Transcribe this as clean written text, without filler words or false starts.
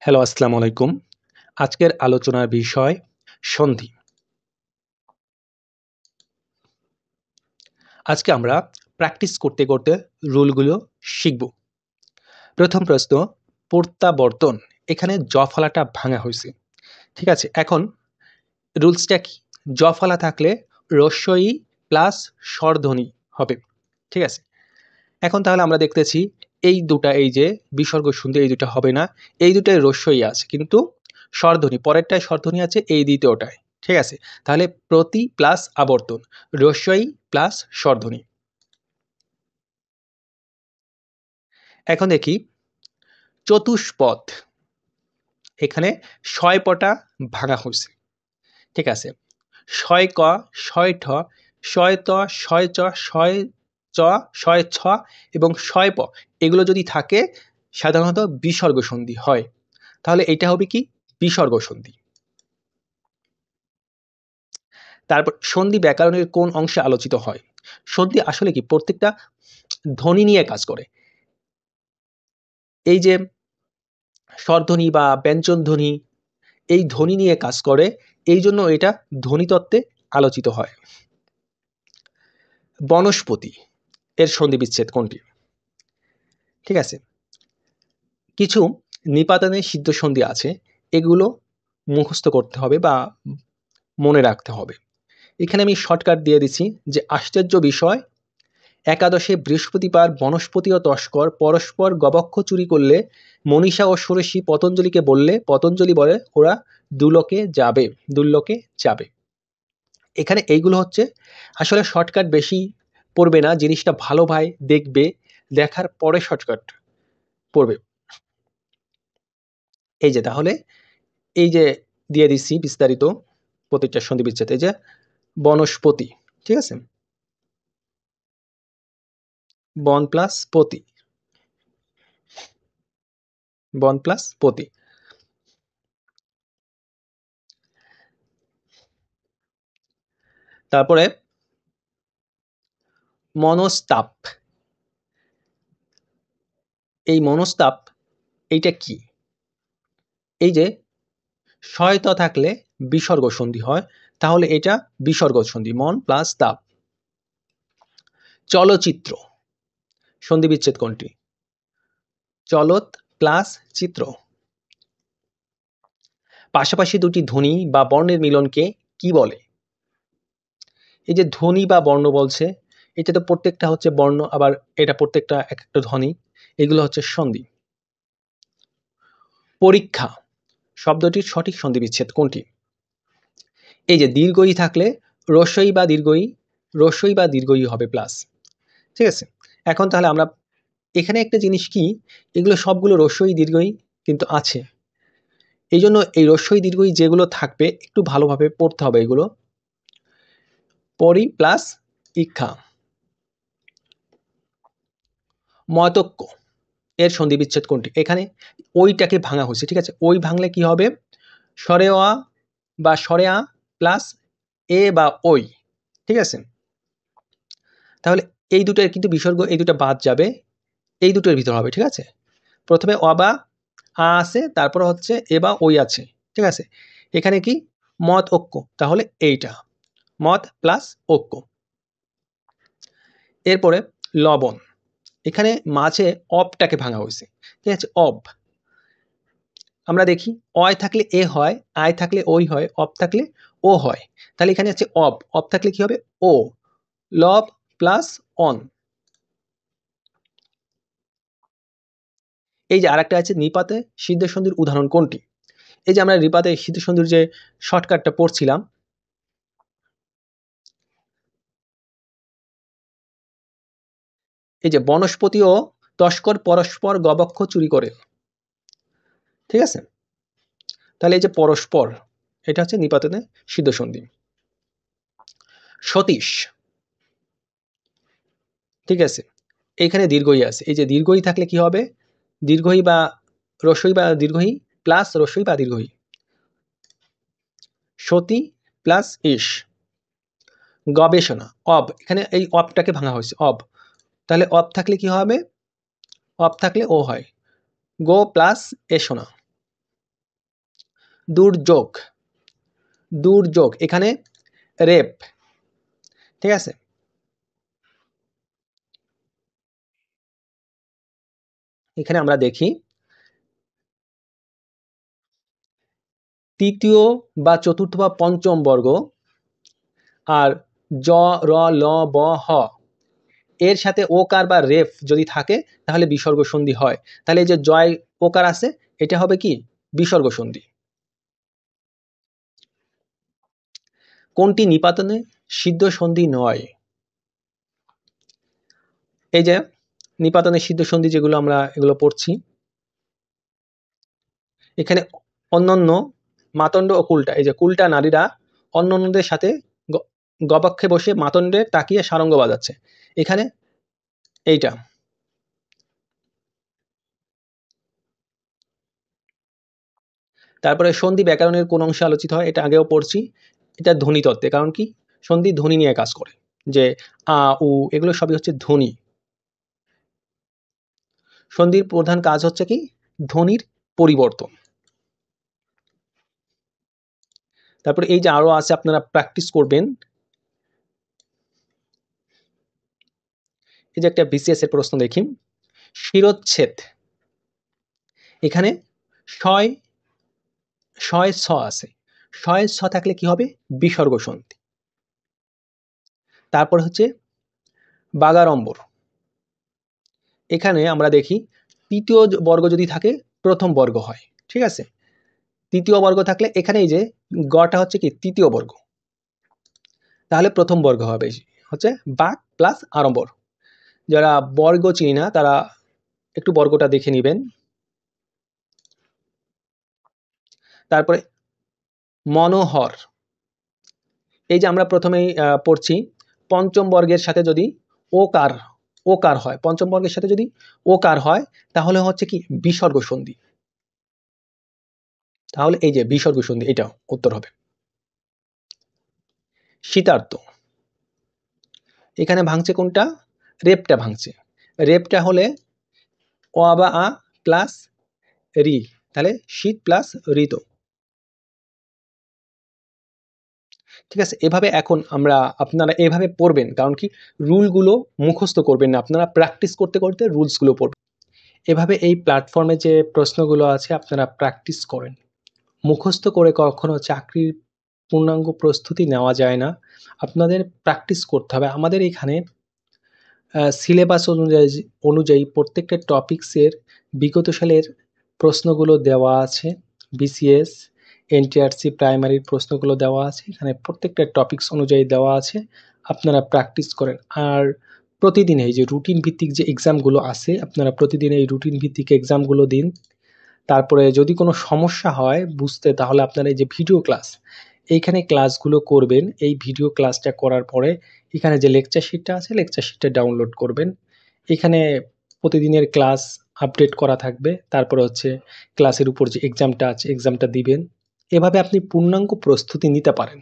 Hello, আসসালামু আলাইকুম। আজকের আলোচনার বিষয় সন্ধি। আজকে আমরা প্র্যাকটিস করতে রুলগুলো শিখব। প্রথম প্রশ্ন, প্রত্যাবর্তন। এখানে জ ফলাটা ভাঙা হয়েছে। ঠিক আছে? এখন রুলসটা কি? জ ফলা থাকলে রস্বই প্লাস স্বরধ্বনি হবে। ঠিক আছে? এখন তাহলে আমরা দেখতেছি এই দুটা, এই যে বিসর্গ সন্ধি, এই দুটা হবে না। এই দুটাই রস্বই আছে, কিন্তু স্বরধ্বনি পরেরটায় স্বরধ্বনি আছে, এই দ্বিতীয়টায়। ঠিক আছে? তাহলে প্রতি প্লাস আবর্তন, রস্বই প্লাস স্বরধ্বনি। এখন দেখি চতুষ্পদ। এখানে ছয় পটা ভাঙা হয়েছে। ঠিক আছে? ছয় ক, ছয় ঠ, ছয় ত, ছয় চ, ছয় চ, ছয় ছ এবং ছয় প, এগুলো যদি থাকে সাধারণত বিসর্গ সন্ধি হয়। তাহলে এটা হবে কি? বিসর্গ সন্ধি। তারপর সন্ধি ব্যাকরণের কোন অংশে আলোচিত হয়? সন্ধি আসলে কি? প্রত্যেকটা ধ্বনি নিয়ে কাজ করে। এই যে স্বরধ্বনি বা ব্যঞ্জন ধ্বনি, এই ধ্বনি নিয়ে কাজ করে, এই জন্য এটা ধ্বনিতত্ত্বে আলোচিত হয়। বনস্পতি এর সন্ধি বিচ্ছেদ কোনটি? ঠিক আছে? কিছু নিপাতনের সিদ্ধ সন্ধি আছে, এগুলো মুখস্থ করতে হবে বা মনে রাখতে হবে। এখানে আমি শর্টকাট দিয়ে দিচ্ছি যে আশ্চর্য বিষয়, একাদশে বৃহস্পতিবার বনস্পতি ও তস্কর পরস্পর গবক্ষ চুরি করলে মনীষা ও ষোড়শী পতঞ্জলিকে বললে পতঞ্জলি বলে ওরা দুর্লোকে যাবে। এখানে এইগুলো হচ্ছে আসলে শর্টকাট বেশি পড়বে না, জিনিসটা ভালোভাবে দেখবে, দেখার পরে শর্টকাট পড়বে। এই যে তাহলে এই যে দিয়ে দিচ্ছি বিস্তারিত প্রতিটা সন্ধি বিচ্ছেদ। এই যে বনস্পতি, ঠিক আছে? বন প্লাস পতি, বন প্লাস পতি। তারপরে মনস্তাপ। এই মনস্তাপ এইটা কি? এই যে শয়তা থাকলে বিসর্গ সন্ধি হয়, তাহলে এটা বিসর্গ সন্ধি, মন প্লাস তাপ। চলচ্চিত্র সন্ধি বিচ্ছেদ কোনটি? চলত প্লাস চিত্র। পাশাপাশি দুটি ধ্বনি বা বর্ণের মিলনকে কি বলে? এই যে ধ্বনি বা বর্ণ বলছে, এটা তো প্রত্যেকটা হচ্ছে বর্ণ, আবার এটা প্রত্যেকটা এক একটা ধ্বনি, এগুলো হচ্ছে সন্ধি। পরীক্ষা শব্দটির সঠিক সন্ধি বিচ্ছেদ কোনটি? এই যে দীর্ঘই থাকলে রস্বই বা দীর্ঘই হবে প্লাস। ঠিক আছে? এখন তাহলে আমরা এখানে একটা জিনিস কি, এগুলো সবগুলো রস্বই দীর্ঘই কিন্তু আছে, এই জন্য এই রস্বই দীর্ঘই যেগুলো থাকবে একটু ভালোভাবে পড়তে হবে এগুলো। পরি প্লাস ইক্ষা। মতক্য এর সন্ধি বিচ্ছেদ কোনটি? এখানে ওইটাকে ভাঙা হয়েছে। ঠিক আছে? ওই ভাঙলে কি হবে? স্বরে অ বা স্বরে আ প্লাস এ বা ওই। ঠিক আছে? তাহলে এই দুটোর কিন্তু বিসর্গ, এই দুটো বাদ যাবে, এই দুটোর ভিতর হবে। ঠিক আছে? প্রথমে অ বা আ আছে, তারপর হচ্ছে এ বা ওই আছে। ঠিক আছে? এখানে কি? মত ঐক্য, তাহলে এইটা মত প্লাস ঐক্য। এরপরে লবণ। এখানে মাঝে অবটাকে ভাঙা হয়েছে। ঠিক আছে? অব। আমরা দেখি অয় থাকলে এ হয়, আয় থাকলে ওই হয়, অব থাকলে ও হয়। তাহলে এখানে আছে অব, অব থাকলে কি হবে? ও। লব প্লাস অন। এই যে আরেকটা আছে নিপাতে সিদ্ধ সন্ধির উদাহরণ কোনটি? এই যে আমরা নিপাতে সিদ্ধ সন্ধির যে শর্টকাটটা পড়ছিলাম, এই যে বনস্পতি ও তস্কর পরস্পর গবক্ষ চুরি করে। ঠিক আছে? তাহলে এই যে পরস্পর, এটা হচ্ছে নিপাতনে সিদ্ধ সন্ধি। সতীশ। ঠিক আছে? এইখানে দীর্ঘই আছে। এই যে দীর্ঘই থাকলে কি হবে? দীর্ঘই বা রস্বই বা দীর্ঘই প্লাস রস্বই বা দীর্ঘই। সতী প্লাস ইস। গবেষণা অব, এখানে এই অবটাকে ভাঙা হয়েছে অব, তাহলে অব থাকলে কি হবে? অব থাকলে ও হয়। গো প্লাস এসোনা। দুর্যোগ, দুর্যোগ এখানে রেপ, ঠিক আছে। এখানে আমরা দেখি তৃতীয় বা চতুর্থ বা পঞ্চম বর্গ আর জ র ল ব হ এর সাথে ওকার বা রেফ যদি থাকে তাহলে বিসর্গ সন্ধি হয়। তাহলে এই যে জয় ওকার আছে এটা হবে কি বিসর্গ সন্ধি। কোনটি নিপাতনে সিদ্ধ সন্ধি নয়? এই যে নিপাতনে সিদ্ধ সন্ধি যেগুলো আমরা এগুলো পড়ছি, এখানে অন্যান্য মাতণ্ড ও কুলটা, এই যে কুলটা নারীরা অন্যান্যদের সাথে গবাক্ষে বসে মাতণ্ডে তাকিয়ে সারঙ্গ বাজাচ্ছে, এখানে এইটা। তারপরে সন্ধি ব্যাকরণের কোন অংশে আলোচিত হয়? এটা আগেও পড়ছি, এটা ধ্বনি তত্ত্বে। কারণ কি সন্ধি ধ্বনি নিয়ে কাজ করে, যে আ উ এগুলো সবই হচ্ছে ধ্বনি। সন্ধির প্রধান কাজ হচ্ছে কি ধ্বনির পরিবর্তন। তারপরে এই যে আরো আছে আপনারা প্র্যাকটিস করবেন, এই যে একটা বিসিএস এর প্রশ্ন দেখি, শিরোচ্ছেদ এখানে শয় শয় ছ আছে, শয় ছ থাকলে কি হবে বিসর্গ সন্ধি। তারপর হচ্ছে বাগাড়ম্বর, এখানে আমরা দেখি তৃতীয় বর্গ যদি থাকে প্রথম বর্গ হয়, ঠিক আছে। তৃতীয় বর্গ থাকলে এখানে এই যে গটা হচ্ছে কি তৃতীয় বর্গ, তাহলে প্রথম বর্গ হবে হচ্ছে বাক প্লাস আড়ম্বর। যারা বর্গ চিনি না তারা একটু বর্গটা দেখে নেবেন। তারপরে মনোহর, এই যে আমরা প্রথমেই পড়ছি পঞ্চম বর্গের সাথে যদি ওকার ওকার হয়, পঞ্চম বর্গের সাথে যদি ওকার হয় তাহলে হচ্ছে কি বিসর্গ সন্ধি, তাহলে এই যে বিসর্গ সন্ধি এটা উত্তর হবে। শীতার্ত, এখানে ভাঙছে কোনটা রেপটা ভাঙছে, রেপটা হলে অ বা আ প্লাস রি, তাহলে শীত প্লাস ঋত, ঠিক আছে। এভাবে এখন আমরা আপনারা এভাবে পড়বেন, কারণ কি রুলগুলো মুখস্থ করবেন না, আপনারা প্র্যাকটিস করতে করতে রুলসগুলো পড়বেন। এভাবে এই প্ল্যাটফর্মে যে প্রশ্নগুলো আছে আপনারা প্র্যাকটিস করেন। মুখস্থ করে কখনো চাকরির পূর্ণাঙ্গ প্রস্তুতি নেওয়া যায় না, আপনাদের প্র্যাকটিস করতে হবে। আমাদের এখানে সিলেবাস অনুযায়ী প্রত্যেকটা টপিক্সের বিগত সালের প্রশ্নগুলো দেওয়া আছে, বিসিএস এনটিআরসি প্রাইমারির প্রশ্নগুলো দেওয়া আছে, এখানে প্রত্যেকটা টপিক্স অনুযায়ী দেওয়া আছে, আপনারা প্র্যাকটিস করেন। আর প্রতিদিন এই যে রুটিন ভিত্তিক যে এক্সামগুলো আছে আপনারা প্রতিদিন এই রুটিন ভিত্তিক এক্সামগুলো দিন। তারপরে যদি কোনো সমস্যা হয় বুঝতে, তাহলে আপনারা এই যে ভিডিও ক্লাস এইখানে ক্লাসগুলো করবেন, এই ভিডিও ক্লাসটা করার পরে এখানে যে লেকচার শিটটা আছে লেকচার শিটটা ডাউনলোড করবেন, এখানে প্রতিদিনের ক্লাস আপডেট করা থাকবে, তারপরে হচ্ছে ক্লাসের উপর যে এক্সামটা আছে এক্সামটা দিবেন। এভাবে আপনি পূর্ণাঙ্গ প্রস্তুতি নিতে পারেন।